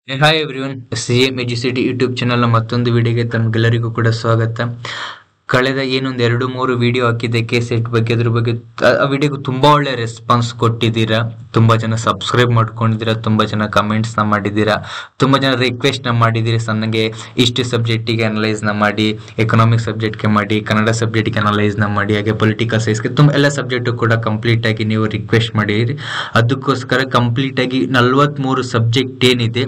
Hi everyone, CM ಎಜುಸಿಟಿ YouTube ಚಾನಲ್ನ ಮತ್ತೊಂದು ವಿಡಿಯೋಗೆ ತಮಗೆಲ್ಲರಿಗೂ ಕೂಡ ಸ್ವಾಗತ. ಕಳೆದ ಏನೊಂದು 2-3 ವಿಡಿಯೋ ಹಾಕಿದ್ದೆ ಕೆಸೆಟ್ ಬಗ್ಗೆ. ಅದ್ರ ಬಗ್ಗೆ ಆ ವಿಡಿಯೋಗೆ ತುಂಬಾ ಒಳ್ಳೆ ರೆಸ್ಪಾನ್ಸ್ ಕೊಟ್ಟಿದ್ದೀರಾ. ತುಂಬಾ ಜನ ಸಬ್ಸ್ಕ್ರೈಬ್ ಮಾಡ್ಕೊಂಡಿದ್ದೀರಾ, ತುಂಬಾ ಜನ ಕಮೆಂಟ್ಸ್ ನ ಮಾಡಿದ್ದೀರಾ, ತುಂಬಾ ಜನ ರಿಕ್ವೆಸ್ಟ್ ನ ಮಾಡಿದ್ದೀರಿ. ನನಗೆ ಇಷ್ಟು ಸಬ್ಜೆಕ್ಟಿಗೆ ಅನಲೈಸ್ ನ ಮಾಡಿ, ಎಕನಾಮಿಕ್ ಸಬ್ಜೆಕ್ಟ್ಗೆ ಮಾಡಿ, ಕನ್ನಡ ಸಬ್ಜೆಕ್ಟ್ಗೆ ಅನಲೈಸ್ ನ ಮಾಡಿ, ಹಾಗೆ ಪೊಲಿಟಿಕಲ್ ಸೈನ್ಸ್ಗೆ ಎಲ್ಲ ಸಬ್ಜೆಕ್ಟ್ ಕೂಡ ಕಂಪ್ಲೀಟ್ ಆಗಿ ನೀವು ರಿಕ್ವೆಸ್ಟ್ ಮಾಡಿರಿ. ಅದಕ್ಕೋಸ್ಕರ ಕಂಪ್ಲೀಟ್ ಆಗಿ 43 ಸಬ್ಜೆಕ್ಟ್ ಏನಿದೆ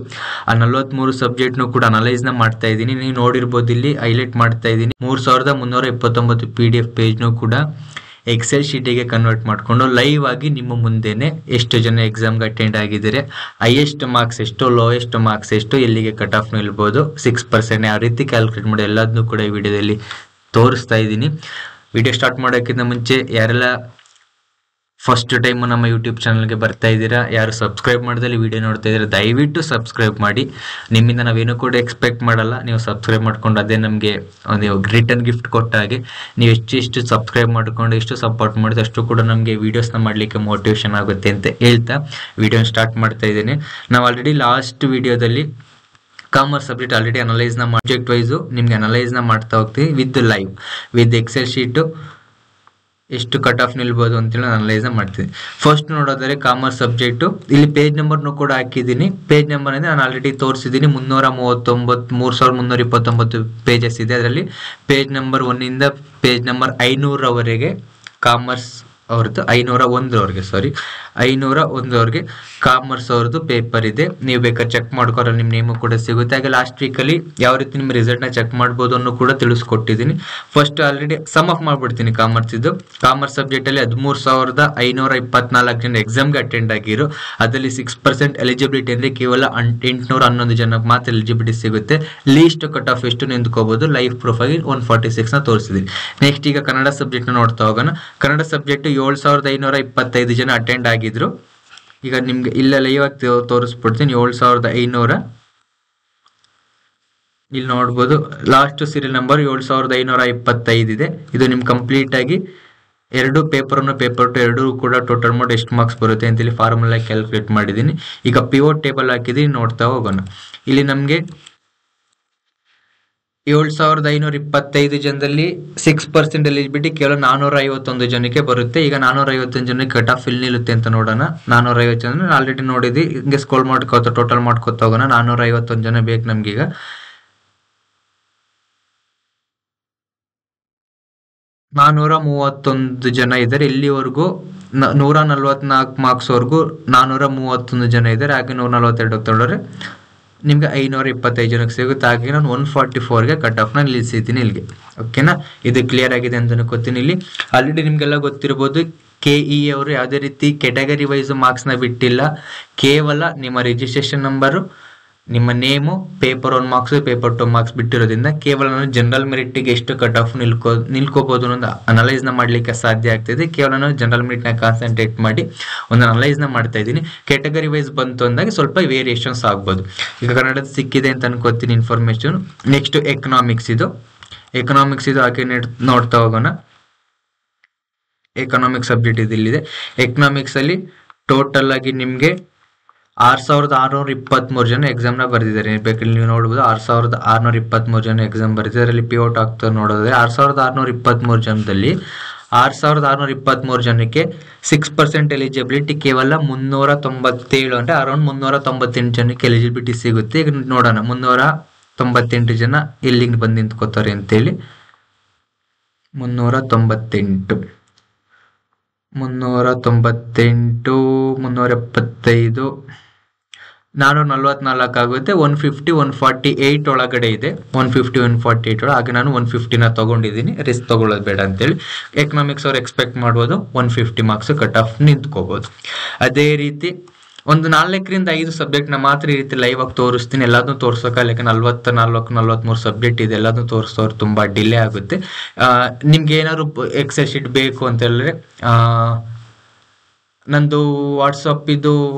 ಆ 43 ಸಬ್ಜೆಕ್ಟ್ನು ಕೂಡ ಅನಲೈಸ್ ನ ಮಾಡ್ತಾ ಇದ್ದೀನಿ. ನೀವು ನೋಡಿರ್ಬೋದು, ಇಲ್ಲಿ ಹೈಲೈಟ್ ಮಾಡ್ತಾ ಇದ್ದೀನಿ. 3329 PDF ಪೇಜ್ನು ಕೂಡ ಎಕ್ಸೆಲ್ ಶೀಟಿಗೆ ಕನ್ವರ್ಟ್ ಮಾಡಿಕೊಂಡು ಲೈವ್ ಆಗಿ ನಿಮ್ಮ ಮುಂದೆನೆ ಎಷ್ಟು ಜನ ಎಕ್ಸಾಮ್ಗೆ ಅಟೆಂಡ್ ಆಗಿದ್ದಾರೆ, ಹೈಯೆಸ್ಟ್ ಮಾರ್ಕ್ಸ್ ಎಷ್ಟು, ಲೋಯೆಸ್ಟ್ ಮಾರ್ಕ್ಸ್ ಎಷ್ಟು, ಎಲ್ಲಿಗೆ ಕಟ್ ಆಫ್ ನಿಲ್ಬೋದು, 6% ಯಾವ ರೀತಿ ಕ್ಯಾಲ್ಕುಲೇಟ್ ಮಾಡಿ ಎಲ್ಲದನ್ನೂ ಕೂಡ ಈ ವಿಡಿಯೋದಲ್ಲಿ ತೋರಿಸ್ತಾ ಇದ್ದೀನಿ. ವಿಡಿಯೋ ಸ್ಟಾರ್ಟ್ ಮಾಡೋಕ್ಕಿಂತ ಮುಂಚೆ ಯಾರೆಲ್ಲ ಫಸ್ಟ್ ಟೈಮ್ ನಮ್ಮ ಯೂಟ್ಯೂಬ್ ಚಾನಲ್ಗೆ ಬರ್ತಾ ಇದ್ದೀರಾ, ಯಾರು ಸಬ್ಸ್ಕ್ರೈಬ್ ಮಾಡ್ದಲ್ಲಿ ವಿಡಿಯೋ ನೋಡ್ತಾ ಇದ್ದೀರಾ, ದಯವಿಟ್ಟು ಸಬ್ಸ್ಕ್ರೈಬ್ ಮಾಡಿ. ನಿಮ್ಮಿಂದ ನಾವೇನು ಕೂಡ ಎಕ್ಸ್ಪೆಕ್ಟ್ ಮಾಡಲ್ಲ, ನೀವು ಸಬ್ಸ್ಕ್ರೈಬ್ ಮಾಡ್ಕೊಂಡು ಅದೇ ನಮಗೆ ಒಂದು ರಿಟರ್ನ್ ಗಿಫ್ಟ್ ಕೊಟ್ಟ ಹಾಗೆ. ನೀವು ಎಷ್ಟು ಸಬ್ಸ್ಕ್ರೈಬ್ ಮಾಡ್ಕೊಂಡು ಎಷ್ಟು ಸಪೋರ್ಟ್ ಮಾಡಿದ್ರೆ ಅಷ್ಟು ಕೂಡ ನಮಗೆ ವೀಡಿಯೋಸ್ನ ಮಾಡಲಿಕ್ಕೆ ಮೋಟಿವೇಶನ್ ಆಗುತ್ತೆ ಅಂತ ಹೇಳ್ತಾ ವಿಡಿಯೋನ ಸ್ಟಾರ್ಟ್ ಮಾಡ್ತಾ ಇದ್ದೇನೆ. ನಾವು ಆಲ್ರೆಡಿ ಲಾಸ್ಟ್ ವಿಡಿಯೋದಲ್ಲಿ ಕಾಮರ್ಸ್ ಸಬ್ಜೆಕ್ಟ್ ಆಲ್ರೆಡಿ ಅನಲೈಸ್ನ ಸಬ್ಜೆಕ್ಟ್ ವೈಸು ನಿಮಗೆ ಅನಲೈಸ್ನ ಮಾಡ್ತಾ ಹೋಗ್ತೀವಿ with live, with excel sheet ಎಷ್ಟು ಕಟ್ ಆಫ್ ನಿಲ್ಬೋದು ಅಂತೇಳಿ ನಾನು ಅನಲೈಸ್ ಮಾಡ್ತೀನಿ. ಫಸ್ಟ್ ನೋಡೋದಾದ್ರೆ ಕಾಮರ್ಸ್ ಸಬ್ಜೆಕ್ಟು, ಇಲ್ಲಿ ಪೇಜ್ ನಂಬರ್ನು ಕೂಡ ಹಾಕಿದ್ದೀನಿ. ಪೇಜ್ ನಂಬರ್ ಅಂದರೆ ನಾನು ಆಲ್ರೆಡಿ ತೋರಿಸಿದ್ದೀನಿ. 3329 ಪೇಜಸ್ ಇದೆ. ಅದರಲ್ಲಿ ಪೇಜ್ ನಂಬರ್ 1 ಇಂದ ಪೇಜ್ ನಂಬರ್ 500ರವರೆಗೆ ಕಾಮರ್ಸ್ ಅವ್ರದ್ದು, 501ರವರೆಗೆ ಕಾಮರ್ಸ್ ಅವ್ರದ್ದು ಪೇಪರ್ ಇದೆ. ನೀವು ಬೇಕಾದ್ರೆ ಚೆಕ್ ಮಾಡ್ಕೊರ, ನಿಮ್ಮ ನೇಮು ಕೂಡ ಸಿಗುತ್ತೆ. ಹಾಗೆ ಲಾಸ್ಟ್ ವೀಕಲ್ಲಿ ಯಾವ ರೀತಿ ನಿಮ್ಮ ರಿಸಲ್ಟ್ನ ಚೆಕ್ ಮಾಡ್ಬೋದು ಅನ್ನೋ ಕೂಡ ತಿಳಿಸ್ಕೊಟ್ಟಿದ್ದೀನಿ. ಫಸ್ಟ್ ಆಲ್ರೆಡಿ ಸಮ್ ಆಫ್ ಮಾಡ್ಬಿಡ್ತೀನಿ ಕಾಮರ್ಸ್ ಇದು. ಕಾಮರ್ಸ್ ಸಬ್ಜೆಕ್ಟಲ್ಲಿ 13,524 ಜನ ಎಕ್ಸಾಮ್ಗೆ ಅಟೆಂಡ್ ಆಗಿರೋ, ಅದರಲ್ಲಿ 6% ಎಲಿಜಿಬಿಲಿಟಿ ಅಂದರೆ ಕೇವಲ 811 ಜನಕ್ಕೆ ಮಾತ್ರ ಎಲಿಜಿಬಿಲಿಟಿ ಸಿಗುತ್ತೆ. ಲೀಸ್ಟ್ ಕಟ್ ಆಫ್ ಎಷ್ಟು ನಿಂತ್ಕೋಬಹುದು, ಲೈಫ್ ಪ್ರೂಫ್ ಆಗಿ 146ನ ತೋರಿಸಿದ್ದೀನಿ. ನೆಕ್ಸ್ಟ್ ಈಗ ಕನ್ನಡ ಸಬ್ಜೆಕ್ಟ್ನ ನೋಡ್ತಾ ಹೋಗೋಣ. ಕನ್ನಡ ಸಬ್ಜೆಕ್ಟ್ 7,525 ಜನ ಅಟೆಂಡ್ ಆಗಿದ್ರು. ಈಗ ನಿಮ್ಗೆ ಇಲ್ಲ ಲೈವ್ ಆಗಿ ತೋರಿಸ್ಬಿಡ್ತೀನಿ. 7,500 ಇಲ್ಲಿ ನೋಡ್ಬೋದು. ಲಾಸ್ಟ್ ಸೀರಿಯಲ್ ನಂಬರ್ 7,525 ಇದೆ. ಇದು ನಿಮ್ಗೆ ಕಂಪ್ಲೀಟ್ ಆಗಿ ಎರಡು ಪೇಪರ್ 1 ಪೇಪರ್ 2 ಎರಡೂ ಕೂಡ ಟೋಟಲ್ ಮಾಡಿ ಎಷ್ಟು ಮಾರ್ಕ್ಸ್ ಬರುತ್ತೆ ಅಂತೇಳಿ ಫಾರ್ಮುಲಾ ಕ್ಯಾಲ್ಕುಲೇಟ್ ಮಾಡಿದ್ದೀನಿ. ಈಗ ಪಿವೋಟ್ ಟೇಬಲ್ ಹಾಕಿದ್ದೀನಿ, ನೋಡ್ತಾ ಹೋಗೋಣ. ಇಲ್ಲಿ ನಮಗೆ 7,525 ಜನದಲ್ಲಿ 6% ಎಲಿಜಿಬಿಲಿಟಿ ಕೇವಲ 451 ಜನಕ್ಕೆ ಬರುತ್ತೆ. ಈಗ 451 ಜನಕ್ಕೆ ಕಟ್ ಆಫ್ ಇಲ್ಲಿ ನಿಲ್ಲುತ್ತೆ ಅಂತ ನೋಡೋಣ. 450 ಜನ ಆಲ್ರೆಡಿ ನೋಡಿದ್ವಿ. ಹಿಂಗೆ ಸ್ಕ್ರೋಲ್ ಮಾಡ್ಕೋತ ಟೋಟಲ್ ಮಾಡ್ಕೋತ ಹೋಗೋಣ. 451 ಜನ ಬೇಕು ನಮ್ಗೀಗ. 431 ಜನ ಇದ್ದಾರೆ. ಇಲ್ಲಿವರೆಗೂ 144 ಮಾರ್ಕ್ಸ್ ವರೆಗೂ 431 ಜನ ಇದ್ದಾರೆ. ಹಾಗೆ 142 ತಗೊಂಡ್ರೆ ನಿಮ್ಗೆ 525 ಜನಕ್ಕೆ ಸಿಗುತ್ತೆ. ಹಾಗೆ ನಾನು 144ಗೆ ಕಟ್ ಆಫ್ನ ನಿಲ್ಲಿಸಿದ್ದೀನಿ ಇಲ್ಲಿಗೆ. ಓಕೆನಾ, ಇದು ಕ್ಲಿಯರ್ ಆಗಿದೆ ಅಂತ ಅನ್ಕೋತೀನಿ. ಇಲ್ಲಿ ಆಲ್ರೆಡಿ ನಿಮ್ಗೆಲ್ಲ ಗೊತ್ತಿರ್ಬೋದು, KE ಅವರು ಯಾವುದೇ ರೀತಿ ಕೆಟಗರಿ ವೈಸ್ ಮಾರ್ಕ್ಸ್ನ ಬಿಟ್ಟಿಲ್ಲ. ಕೇವಲ ನಿಮ್ಮ ರಿಜಿಸ್ಟ್ರೇಷನ್ ನಂಬರು, ನಿಮ್ಮ name, paper 1 marks, paper 2 marks ಬಿಟ್ಟಿರೋದ್ರಿಂದ ಕೇವಲ ನಾನು ಜನರಲ್ ಮೆರಿಟ್ಗೆ ಎಷ್ಟು ಕಟ್ ಆಫ್ ನಿಲ್ಕೋಬಹುದು ಅನ್ನೋದು ಅನಲೈಸ್ನ ಮಾಡಲಿಕ್ಕೆ ಸಾಧ್ಯ ಆಗ್ತಿದೆ. ಕೇವಲ ನಾನು ಜನರಲ್ ಮೆರಿಟ್ನ ಕಾನ್ಸಂಟ್ರೇಟ್ ಮಾಡಿ ಒಂದು ಅನಲೈಸ್ನ ಮಾಡ್ತಾ ಇದ್ದೀನಿ. ಕೆಟಗರಿ ವೈಸ್ ಬಂತು ಅಂದಾಗ ಸ್ವಲ್ಪ ವೇರಿಯೇಷನ್ಸ್ ಆಗ್ಬೋದು. ಈಗ ಕನ್ನಡದ ಸಿಕ್ಕಿದೆ ಅಂತ ಅನ್ಕೋತೀನಿ ಇನ್ಫಾರ್ಮೇಶನ್. ನೆಕ್ಸ್ಟ್ ಎಕನಾಮಿಕ್ಸ್ ಇದು ಹಾಗೆ ನೋಡ್ತಾ ಹೋಗೋಣ. ಎಕನಾಮಿಕ್ಸ್ ಸಬ್ಜೆಕ್ಟ್ ಇದಿಲ್ಲಿದೆ. ಎಕನಾಮಿಕ್ಸ್ ಅಲ್ಲಿ ಟೋಟಲ್ ಆಗಿ ನಿಮ್ಗೆ 6,623 ಜನ ಎಕ್ಸಾಮ್ನ ಬರೆದಿದ್ದಾರೆ. ಬೇಕಲ್ಲಿ ನೀವು ನೋಡ್ಬೋದು, 6,623 ಜನ ಎಕ್ಸಾಮ್ ಬರೆದಿದ್ದಾರೆ. ಅದರಲ್ಲಿ ಪಿಔಟ್ ಆಗ್ತಾ ನೋಡೋದ್ರೆ 6,623 ಜನದಲ್ಲಿ 6,623 ಜನಕ್ಕೆ 6% ಎಲಿಜಿಬಿಲಿಟಿ ಕೇವಲ 397 ಅಂದರೆ ಅರೌಂಡ್ 398 ಜನಕ್ಕೆ ಎಲಿಜಿಬಿಲಿಟಿ ಸಿಗುತ್ತೆ. ಈಗ ನೋಡೋಣ 398 ಜನ ಎಲ್ಲಿಂದ ಬಂದು ನಿಂತ್ಕೋತಾರೆ ಅಂತೇಳಿ. 398, 375, 444 ಆಗುತ್ತೆ. 150, 148 ಒಳಗಡೆ ಇದೆ. 150, 148 ಒಳಗೆ. ಹಾಗೆ ನಾನು 150ನ ತಗೊಂಡಿದ್ದೀನಿ, ರಿಸ್ಕ್ ತಗೊಳ್ಳೋದು ಬೇಡ ಅಂತೇಳಿ. ಎಕನಾಮಿಕ್ಸ್ ಅವ್ರು ಎಕ್ಸ್ಪೆಕ್ಟ್ ಮಾಡ್ಬೋದು 150 ಮಾರ್ಕ್ಸ್ ಕಟ್ ಆಫ್ ನಿಂತ್ಕೋಬಹುದು. ಅದೇ ರೀತಿ ಒಂದು 4ರಿಂದ 5 ಸಬ್ಜೆಕ್ಟ್ನ ಮಾತ್ರ ಈ ರೀತಿ ಲೈವ್ ಆಗಿ ತೋರಿಸ್ತೀನಿ. ಎಲ್ಲದನ್ನೂ ತೋರ್ಸೋಕ್ಕಲ್ಲ, ಯಾಕೆ 44-43 ಸಬ್ಜೆಕ್ಟ್ ಇದೆ. ಎಲ್ಲದನ್ನೂ ತೋರಿಸೋರು ತುಂಬ ಡಿಲೇ ಆಗುತ್ತೆ. ನಿಮ್ಗೆ ಏನಾದ್ರು ಎಕ್ಸೆಲ್ ಶೀಟ್ ಬೇಕು ಅಂತ ಹೇಳಿದ್ರೆ ನಂದು ವಾಟ್ಸಪ್ ಇದು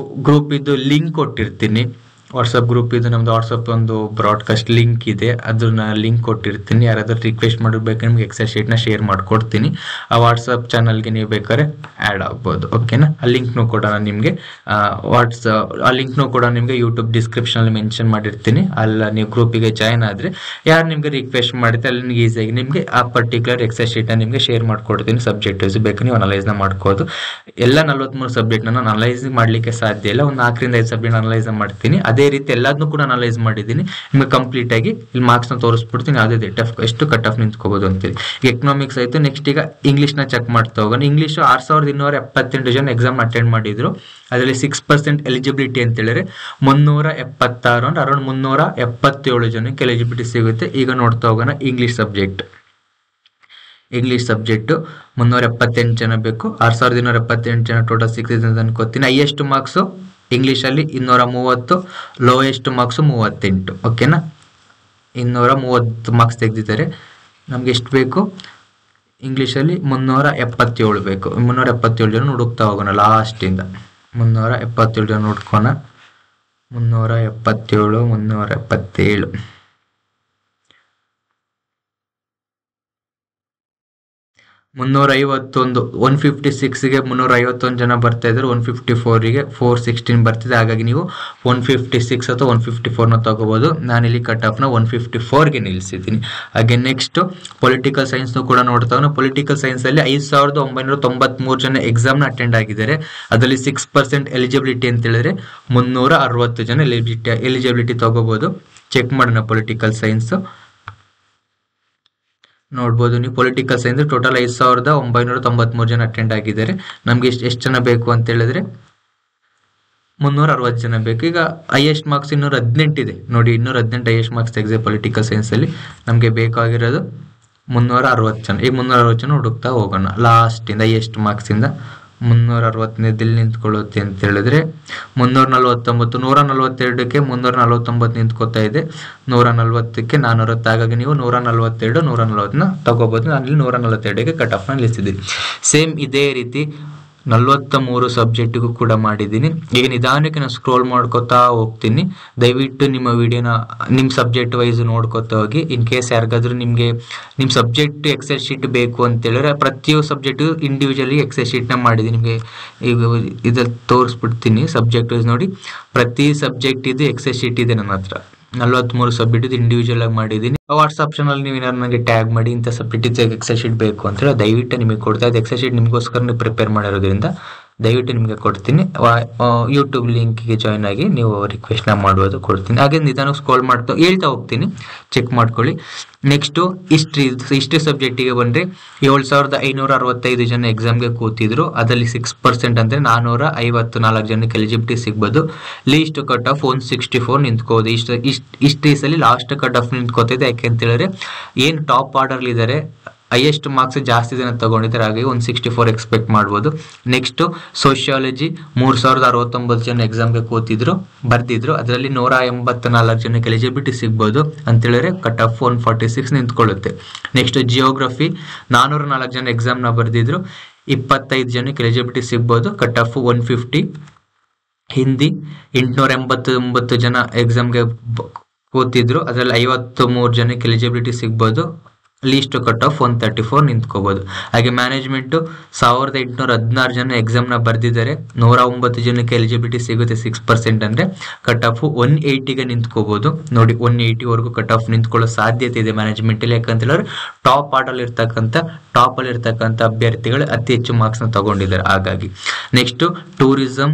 ಗ್ರೂಪ್ ಇದು ಲಿಂಕ್ ಕೊಟ್ಟಿರ್ತೀನಿ. ವಾಟ್ಸಪ್ ಗ್ರೂಪ್ ಇದು ನಮ್ದು. ವಾಟ್ಸಪ್ ಒಂದು ಬ್ರಾಡ್ಕಾಸ್ಟ್ ಲಿಂಕ್ ಇದೆ, ಅದನ್ನ ಲಿಂಕ್ ಕೊಟ್ಟಿರ್ತೀನಿ. ಯಾರಾದ್ರೂ ರಿಕ್ವೆಸ್ಟ್ ಮಾಡಿರ್ಬೇಕು ನಿಮ್ಗೆ ಎಕ್ಸೆಲ್ ಶೀಟ್ನ ಶೇರ್ ಮಾಡ್ಕೊಡ್ತೀನಿ. ಆ ವಾಟ್ಸಪ್ ಚಾನಲ್ಗೆ ನೀವು ಬೇಕಾದ್ರೆ ಆ್ಯಡ್ ಆಗ್ಬೋದು. ಓಕೆನಾ? ಆ ಲಿಂಕ್ನು ಕೂಡ ನಾನು ನಿಮಗೆ ಆ ಲಿಂಕ್ನು ಕೂಡ ನಿಮಗೆ ಯೂಟ್ಯೂಬ್ ಡಿಸ್ಕ್ರಿಪ್ಷನಲ್ಲಿ ಮೆನ್ಷನ್ ಮಾಡಿರ್ತೀನಿ. ಅಲ್ಲ ನೀವು ಗ್ರೂಪಿಗೆ ಜಾಯ್ನ್ ಆದರೆ ಯಾರು ನಿಮಗೆ ರಿಕ್ವೆಸ್ಟ್ ಮಾಡಿದ್ರೆ ಅಲ್ಲಿ ನಿಮ್ಗೆ ಈಸಿಯಾಗಿ ನಿಮಗೆ ಆ ಪರ್ಟಿಕ್ಯುಲರ್ ಎಕ್ಸೆಲ್ ಶೀಟ್ನ ನಿಮಗೆ ಶೇರ್ ಮಾಡ್ಕೊಡ್ತೀನಿ. ಸಬ್ಜೆಕ್ಟ್ ವೈಸ್ ಬೇಕು ನೀವು ಅನಲೈಸ್ನ ಮಾಡ್ಕೋದು. ಎಲ್ಲ 43 ಸಬ್ಜೆಕ್ಟ್ನ ನಾನು ಅನಲೈಸ್ ಮಾಡಲಿಕ್ಕೆ ಸಾಧ್ಯ ಇಲ್ಲ. ಒಂದು 4 ರಿಂದ 5 ಸಬ್ಜೆಕ್ಟ್ ಅನಲೈಸ್ ಮಾಡ್ತೀನಿ. ಅದೇ ರೀತಿ ಎಲ್ಲದನ್ನೂ ಕೂಡ ಅನಲೈಸ್ ಮಾಡಿದ್ದೀನಿ. ನಿಮಗೆ ಕಂಪ್ಲೀಟ್ ಆಗಿ ಇಲ್ಲಿ ಮಾರ್ಕ್ಸ್ನ ತೋರಿಸ್ಬಿಡ್ತೀನಿ. ಯಾವುದೇ ಎಷ್ಟು ಕಟ್ ಆಫ್ ನಿಂತ್ಕೋಬಹುದು ಅಂತೇಳಿ. ಎಕನಾಮಿಕ್ಸ್ ಆಯಿತು. ನೆಕ್ಸ್ಟ್ ಈಗ ಇಂಗ್ಲೀಷ್ನ ಚೆಕ್ ಮಾಡ್ತಾ ಹೋಗೋಣ. ಇಂಗ್ಲೀಷು 6278 ಜನ ಎಕ್ಸಾಮ್ ಅಟೆಂಡ್ ಮಾಡಿದ್ರು. ಅದರಲ್ಲಿ 6% ಎಲಿಜಿಬಿಲಿಟಿ ಅಂತ ಹೇಳಿದ್ರೆ 376 ಅಂದ್ರೆ ಅರೌಂಡ್ 377 ಜನಕ್ಕೆ ಎಲಿಜಿಬಿಲಿಟಿ ಸಿಗುತ್ತೆ. ಈಗ ನೋಡ್ತಾ ಹೋಗೋಣ ಇಂಗ್ಲೀಷ್ ಸಬ್ಜೆಕ್ಟ್ 378 ಜನ ಬೇಕು. 6278 ಜನ ಟೋಟಲ್ ಸಿಕ್ಕಿದೆ ಅಂತ ಅನ್ಕೋತೀನಿ. ಹೈಯೆಸ್ಟ್ ಮಾರ್ಕ್ಸು ಇಂಗ್ಲೀಷಲ್ಲಿ 230, ಲೋಯೆಸ್ಟ್ ಮಾರ್ಕ್ಸು 38. ಓಕೆನಾ? 230 ಮಾರ್ಕ್ಸ್ ತೆಗೆದಿದ್ದಾರೆ. ನಮ್ಗೆ ಎಷ್ಟು ಬೇಕು? ಇಂಗ್ಲೀಷಲ್ಲಿ 377 ಬೇಕು. 377 ಜನ ಹುಡುಕ್ತಾ ಹೋಗೋಣ ಲಾಸ್ಟಿಂದ. 377 ಜನ ಹುಡ್ಕೋಣ. 377 351 156ಗೆ 351 ಜನ ಬರ್ತಾ ಇದ್ರು. 154ಗೆ 416 ಬರ್ತಿದೆ. ಹಾಗಾಗಿ ನೀವು 156 ಅಥವಾ 154ನ ತಗೋಬಹುದು. ನಾನಿಲ್ಲಿ ಕಟ್ ಆಫ್ನ 154ಗೆ ನಿಲ್ಲಿಸಿದ್ದೀನಿ. ಹಾಗೆ ನೆಕ್ಸ್ಟ್ ಪೊಲಿಟಿಕಲ್ ಸೈನ್ಸ್ನು ಕೂಡ ನೋಡ್ತಾ. ಪೊಲಿಟಿಕಲ್ ಸೈನ್ಸ್ ಅಲ್ಲಿ 5993 ಜನ ಎಕ್ಸಾಮ್ನ ಅಟೆಂಡ್ ಆಗಿದ್ದಾರೆ. ಅದರಲ್ಲಿ 6% ಎಲಿಜಿಬಿಲಿಟಿ ಅಂತ ಹೇಳಿದ್ರೆ 360 ಜನ ಎಲಿಜಿಬಿಲಿಟಿ ತಗೋಬಹುದು. ಚೆಕ್ ಮಾಡೋಣ ಪೊಲಿಟಿಕಲ್ ಸೈನ್ಸ್. ನೋಡ್ಬೋದು ನೀವು ಪೊಲಿಟಿಕಲ್ ಸೈನ್ಸ್ ಟೋಟಲ್ 5993 ಜನ ಅಟೆಂಡ್ ಆಗಿದ್ದಾರೆ. ನಮ್ಗೆ ಎಷ್ಟು ಜನ ಬೇಕು ಅಂತ ಹೇಳಿದ್ರೆ 360 ಜನ ಬೇಕು. ಈಗ ಹೈಯೆಸ್ಟ್ ಮಾರ್ಕ್ಸ್ 218 ಇದೆ ನೋಡಿ. 218 ಹೈಯೆಸ್ಟ್ ಮಾರ್ಕ್ಸ್ ತೆಗೆದಿದೆ ಪೊಲಿಟಿಕಲ್ ಸೈನ್ಸ್ ಅಲ್ಲಿ. ನಮ್ಗೆ ಬೇಕಾಗಿರೋದು 360 ಜನ. ಈಗ 360 ಜನ ಹುಡುಕ್ತಾ ಹೋಗೋಣ ಲಾಸ್ಟ್ ಇಂದ. ಹೈಯೆಸ್ಟ್ ಮಾರ್ಕ್ಸ್ ಇಂದ 360 ನಿಂತ್ಕೊಳ್ಳುತ್ತೆ ಅಂತ ಹೇಳಿದ್ರೆ 349, 142ಕ್ಕೆ 349 ನಿಂತ್ಕೋತಾ ಇದೆ. 140ಕ್ಕೆ 400. ಹಾಗಾಗಿ ನೀವು 142, 140ನ ತಗೋಬಹುದು. ನಾನು ಇಲ್ಲಿ 142ಗೆ ಕಟ್ ಆಫ್ ನಿಲ್ಲಿಸಿದ್ದೀನಿ. ಸೇಮ್ ಇದೇ ರೀತಿ 43 ಸಬ್ಜೆಕ್ಟಿಗೂ ಕೂಡ ಮಾಡಿದ್ದೀನಿ. ಈಗ ನಿಧಾನಕ್ಕೆ ನಾನು ಸ್ಕ್ರೋಲ್ ಮಾಡ್ಕೋತಾ ಹೋಗ್ತೀನಿ. ದಯವಿಟ್ಟು ನಿಮ್ಮ ವಿಡಿಯೋನ ನಿಮ್ಮ ಸಬ್ಜೆಕ್ಟ್ ವೈಸ್ ನೋಡ್ಕೋತಾ ಹೋಗಿ. ಇನ್ ಕೇಸ್ ಯಾರಿಗಾದ್ರೂ ನಿಮಗೆ ನಿಮ್ಮ ಸಬ್ಜೆಕ್ಟ್ ಎಕ್ಸೆಲ್ ಶೀಟ್ ಬೇಕು ಅಂತ ಹೇಳಿದ್ರೆ ಪ್ರತಿಯೊಂದು ಸಬ್ಜೆಕ್ಟ್ ಇಂಡಿವಿಜುವಲಿ ಎಕ್ಸೆಲ್ ಶೀಟ್ನ ಮಾಡಿದ್ದೀನಿ. ನಿಮಗೆ ಈಗ ಇದ್ರಲ್ಲಿ ತೋರಿಸ್ಬಿಡ್ತೀನಿ. ಸಬ್ಜೆಕ್ಟ್ ವೈಸ್ ನೋಡಿ, ಪ್ರತಿ ಸಬ್ಜೆಕ್ಟ್ ಇದು ಎಕ್ಸೆಲ್ ಶೀಟ್ ಇದೆ ನನ್ನ ಹತ್ರ. 43 ಸಬ್ಜೆಕ್ಟ್ ಇದು ಇಂಡಿವಿಜುವಲ್ ಆಗಿ ಮಾಡಿದ್ದೀನಿ. ವಾಟ್ಸ್ಆಪ್ ಚಾನಲ್ ನೀವು ಏನಾದ್ರು ನನಗೆ ಟ್ಯಾಗ್ ಮಾಡಿ ಇಂಥ ಸಬ್ಜೆಕ್ಟ್ ಎಕ್ಸೆಲ್ ಶೀಟ್ ಬೇಕು ಅಂತ ಹೇಳಿ ದಯವಿಟ್ಟು ನಿಮಗೆ ಕೊಡ್ತಾ ಇದ್ದೆ. ಎಕ್ಸೆಲ್ ಶೀಟ್ ನಿಮಗೋಸ್ಕರ ಪ್ರಿಪೇರ್ ಮಾಡಿರೋದ್ರಿಂದ ದಯವಿಟ್ಟು ನಿಮಗೆ ಕೊಡ್ತೀನಿ. ಯೂಟ್ಯೂಬ್ ಲಿಂಕ್ಗೆ ಜಾಯ್ನ್ ಆಗಿ ನೀವು ರಿಕ್ವೆಸ್ಟ್ನ ಮಾಡ್ಬೋದು, ಕೊಡ್ತೀನಿ. ಹಾಗೆ ನಿಧಾನ ಸ್ಕ್ರೋಲ್ ಮಾಡ್ತಾ ಹೇಳ್ತಾ ಹೋಗ್ತೀನಿ, ಚೆಕ್ ಮಾಡ್ಕೊಳ್ಳಿ. ನೆಕ್ಸ್ಟು ಹಿಸ್ಟ್ರಿ ಸಬ್ಜೆಕ್ಟಿಗೆ ಬಂದರೆ 7565 ಜನ ಎಕ್ಸಾಮ್ಗೆ ಕೂತಿದ್ರು. ಅದರಲ್ಲಿ 6% ಅಂದರೆ 454 ಜನಕ್ಕೆ ಎಲಿಜಿಬಿಲಿಟಿ ಸಿಗ್ಬೋದು. ಲೀಸ್ಟ್ ಕಟ್ ಆಫ್ 164 ನಿಂತ್ಕೋದು. ಹಿಸ್ಟ್ರೀಸಲ್ಲಿ ಲಾಸ್ಟ್ ಕಟ್ ಆಫ್ ನಿಂತ್ಕೋತಿದೆ. ಯಾಕೆ ಅಂತ ಹೇಳಿದ್ರೆ ಏನು ಟಾಪ್ ಆರ್ಡರ್ಲಿ ಇದ್ದಾರೆ, ಹೈಯೆಸ್ಟ್ ಮಾರ್ಕ್ಸ್ ಜಾಸ್ತಿ ಜನ ತಗೊಂಡಿದ್ದಾರೆ. ಹಾಗಾಗಿ 164 ಎಕ್ಸ್ಪೆಕ್ಟ್ ಮಾಡ್ಬೋದು. ನೆಕ್ಸ್ಟು ಸೋಷಿಯಾಲಜಿ 3069 ಜನ ಎಕ್ಸಾಮ್ಗೆ ಬರ್ದಿದ್ರು. ಅದರಲ್ಲಿ 184 ಜನಕ್ಕೆ ಎಲಿಜಿಬಿಲಿಟಿ ಸಿಗ್ಬೋದು ಅಂತೇಳಿದ್ರೆ ಕಟ್ ಆಫ್ 146 ನಿಂತ್ಕೊಳ್ಳುತ್ತೆ. ನೆಕ್ಸ್ಟ್ ಜಿಯೋಗ್ರಫಿ 404 ಜನ ಎಕ್ಸಾಮ್ನ ಬರ್ದಿದ್ರು. 25 ಜನಕ್ಕೆ ಎಲಿಜಿಬಿಲಿಟಿ ಸಿಗ್ಬೋದು. Cut of 150. ಹಿಂದಿ 889 ಜನ ಎಕ್ಸಾಮ್ಗೆ ಕೂತಿದ್ರು. ಅದರಲ್ಲಿ 53 ಜನಕ್ಕೆ ಎಲಿಜಿಬಿಲಿಟಿ ಸಿಗ್ಬೋದು. ಲೀಸ್ಟ್ ಕಟ್ ಆಫ್ 134 ನಿಂತ್ಕೋಬಹುದು. ಹಾಗೆ ಮ್ಯಾನೇಜ್ಮೆಂಟು 1816 ಜನ ಎಕ್ಸಾಮ್ನ ಬರ್ದಿದ್ದಾರೆ. 109 ಜನಕ್ಕೆ ಎಲಿಜಿಬಿಲಿಟಿ ಸಿಗುತ್ತೆ. 6% ಅಂದರೆ ಕಟ್ ಆಫ್ 180ಗೆ ನಿಂತ್ಕೋಬಹುದು. ನೋಡಿ 180ವರೆಗೂ ಕಟ್ ಆಫ್ ನಿಂತ್ಕೊಳ್ಳೋ ಸಾಧ್ಯತೆ ಇದೆ ಮ್ಯಾನೇಜ್ಮೆಂಟಲ್ಲಿ. ಯಾಕಂತ ಹೇಳಿದ್ರೆ ಟಾಪ್ ಅಲ್ಲಿ ಇರ್ತಕ್ಕಂಥ ಅಭ್ಯರ್ಥಿಗಳು ಅತಿ ಹೆಚ್ಚು ಮಾರ್ಕ್ಸ್ನ ತಗೊಂಡಿದ್ದಾರೆ. ಹಾಗಾಗಿ next tourism,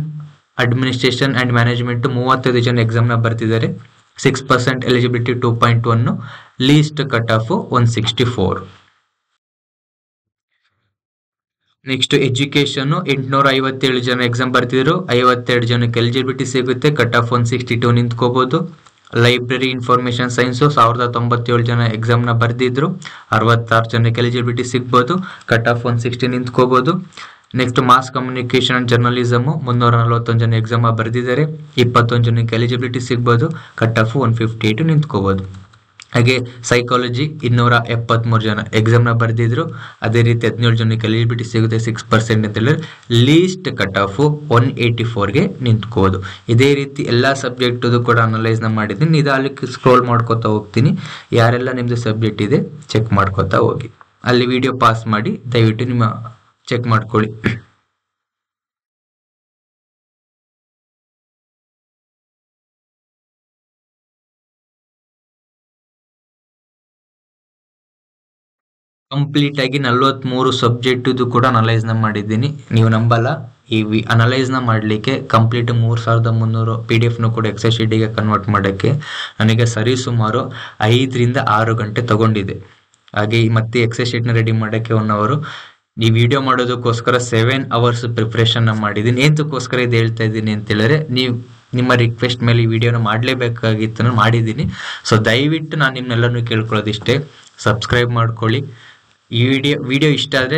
administration and management 35 ಜನ ಎಕ್ಸಾಮ್ನ ಬರ್ತಿದ್ದಾರೆ. 6% eligibility 2.1. Least cut off 164. Next education 857 ಜನ ಎಕ್ಸಾಮ್ ಬರ್ತಿದ್ರು. 52 ಜನಕ್ಕೆ ಎಲಿಜಿಬಿಲಿಟಿ ಸಿಗುತ್ತೆ. ಕಟ್ ಆಫ್ 162 ನಿಂತ್ಕೋಬಹುದು. ಲೈಬ್ರರಿ ಇನ್ಫಾರ್ಮೇಶನ್ ಸೈನ್ಸು 1097 ಜನ ಎಕ್ಸಾಮ್ನ ಬರ್ದಿದ್ರು. 66 ಜನಕ್ಕೆ ಎಲಿಜಿಬಿಲಿಟಿ ಸಿಗ್ಬೋದು. ಕಟ್ ಆಫ್ 160 ನಿಂತ್ಕೋಬಹುದು. Next mass communication and journalism 341 ಜನ ಎಕ್ಸಾಮ್ ಬರ್ದಿದ್ದಾರೆ. 21 ಜನಕ್ಕೆ ಎಲಿಜಿಬಿಲಿಟಿ ಸಿಗ್ಬೋದು. ಕಟ್ ಆಫ್ 158 ನಿಂತ್ಕೋಬಹುದು. ಹಾಗೆ ಸೈಕಾಲಜಿ 273 ಜನ ಎಕ್ಸಾಮ್ನ ಬರೆದಿದ್ರು. ಅದೇ ರೀತಿ 17 ಜನಕ್ಕೆ ಎಲಿಜಿಬಿಲಿಟಿ ಸಿಗುತ್ತೆ 6% ಅಂತ ಹೇಳಿದ್ರೆ ಲೀಸ್ಟ್ ಕಟ್ ಆಫ್ 184ಗೆ ನಿಂತ್ಕೋದು. ಇದೇ ರೀತಿ ಎಲ್ಲ ಸಬ್ಜೆಕ್ಟದು ಕೂಡ ಅನಲೈಸ್ನ ಮಾಡಿದ್ದೀನಿ. ನಿಧಾನಕ್ಕೆ ಸ್ಕ್ರೋಲ್ ಮಾಡ್ಕೋತಾ ಹೋಗ್ತೀನಿ. ಯಾರೆಲ್ಲ ನಿಮ್ಮದು ಸಬ್ಜೆಕ್ಟ್ ಇದೆ ಚೆಕ್ ಮಾಡ್ಕೋತಾ ಹೋಗಿ. ಅಲ್ಲಿ ವಿಡಿಯೋ ಪಾಸ್ ಮಾಡಿ ದಯವಿಟ್ಟು ನಿಮ್ಮ ಚೆಕ್ ಮಾಡ್ಕೊಳ್ಳಿ. ಕಂಪ್ಲೀಟ್ ಆಗಿ 43 ಸಬ್ಜೆಕ್ಟ್ ಕೂಡ ಅನಲೈಸ್ನ ಮಾಡಿದ್ದೀನಿ. ನೀವು ನಂಬಲ್ಲ, ಈ ಅನಲೈಸ್ನ ಮಾಡಲಿಕ್ಕೆ ಕಂಪ್ಲೀಟ್ 3300 PDF ಕೂಡ ಎಕ್ಸೆಲ್ ಶೀಟಿಗೆ ಕನ್ವರ್ಟ್ ಮಾಡೋಕ್ಕೆ ನನಗೆ ಸರಿಸುಮಾರು 5 ರಿಂದ 6 ಗಂಟೆ ತಗೊಂಡಿದೆ. ಹಾಗೆ ಮತ್ತೆ ಎಕ್ಸೆಲ್ ಶೀಟ್ನ ರೆಡಿ ಮಾಡೋಕ್ಕೆ 1 ಅವರ್. ಈ ವಿಡಿಯೋ ಮಾಡೋದಕ್ಕೋಸ್ಕರ 7 ಅವರ್ಸ್ ಪ್ರಿಪ್ರೇಷನ್ನ ಮಾಡಿದ್ದೀನಿ. ಎಂತಕ್ಕೋಸ್ಕರ ಇದು ಹೇಳ್ತಾ ಇದ್ದೀನಿ ಅಂತ ಹೇಳಿದ್ರೆ, ನಿಮ್ಮ ರಿಕ್ವೆಸ್ಟ್ ಮೇಲೆ ಈ ವಿಡಿಯೋನ ಮಾಡಲೇಬೇಕಾಗಿತ್ತು, ನಾನು ಮಾಡಿದ್ದೀನಿ. ಸೊ ದಯವಿಟ್ಟು ನಾನು ನಿಮ್ಮೆಲ್ಲರೂ ಕೇಳ್ಕೊಳ್ಳೋದಿಷ್ಟೇ, ಸಬ್ಸ್ಕ್ರೈಬ್ ಮಾಡ್ಕೊಳ್ಳಿ. ಈ ವಿಡಿಯೋ ಇಷ್ಟ ಆದರೆ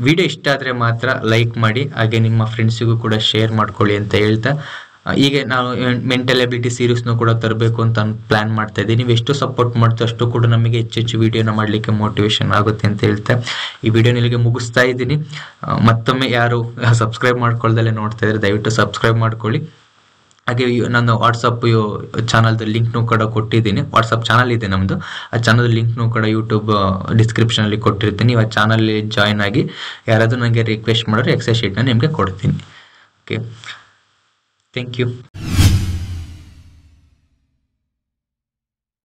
ವಿಡಿಯೋ ಇಷ್ಟ ಆದರೆ ಮಾತ್ರ ಲೈಕ್ ಮಾಡಿ, ಹಾಗೆ ನಿಮ್ಮ ಫ್ರೆಂಡ್ಸಿಗೂ ಕೂಡ ಶೇರ್ ಮಾಡ್ಕೊಳ್ಳಿ ಅಂತ ಹೇಳ್ತಾ, ಹೀಗೆ ನಾನು ಮೆಂಟಲ್ ಎಬಿಲಿಟಿ ಸೀರೀಸ್ನೂ ಕೂಡ ತರಬೇಕು ಅಂತ ಪ್ಲಾನ್ ಮಾಡ್ತಾ ಇದ್ದೀನಿ. ನೀವು ಎಷ್ಟು ಸಪೋರ್ಟ್ ಮಾಡ್ತೀವಿ ಅಷ್ಟು ಕೂಡ ನಮಗೆ ಹೆಚ್ಚೆಚ್ಚು ವಿಡಿಯೋನ ಮಾಡಲಿಕ್ಕೆ ಮೋಟಿವೇಶನ್ ಆಗುತ್ತೆ ಅಂತ ಹೇಳ್ತಾ ಈ ವಿಡಿಯೋನ ಇಲ್ಲಿಗೆ ಮುಗಿಸ್ತಾ ಇದ್ದೀನಿ. ಮತ್ತೊಮ್ಮೆ ಯಾರು ಸಬ್ಸ್ಕ್ರೈಬ್ ಮಾಡ್ಕೊಳ್ದಲ್ಲೇ ನೋಡ್ತಾ ಇದ್ದಾರೆ ದಯವಿಟ್ಟು ಸಬ್ಸ್ಕ್ರೈಬ್ ಮಾಡ್ಕೊಳ್ಳಿ. ಹಾಗೆ ನಾನು ವಾಟ್ಸಪ್ ಚಾನಲ್ದು ಲಿಂಕ್ನೂ ಕೂಡ ಕೊಟ್ಟಿದ್ದೀನಿ. ವಾಟ್ಸಪ್ ಚಾನಲ್ ಇದೆ ನಮ್ಮದು, ಆ ಚಾನಲ್ ಲಿಂಕ್ನೂ ಕೂಡ ಯೂಟ್ಯೂಬ್ ಡಿಸ್ಕ್ರಿಪ್ಷನಲ್ಲಿ ಕೊಟ್ಟಿರ್ತೀನಿ. ನೀವು ಆ ಚಾನಲ್ಲಿ ಜಾಯ್ನ್ ಆಗಿ ಯಾರಾದರೂ ನನಗೆ ರಿಕ್ವೆಸ್ಟ್ ಮಾಡಿದ್ರೆ ಎಕ್ಸೆಲ್ ಶೀಟ್ನ ನಿಮಗೆ ಕೊಡ್ತೀನಿ. Okay, thank you.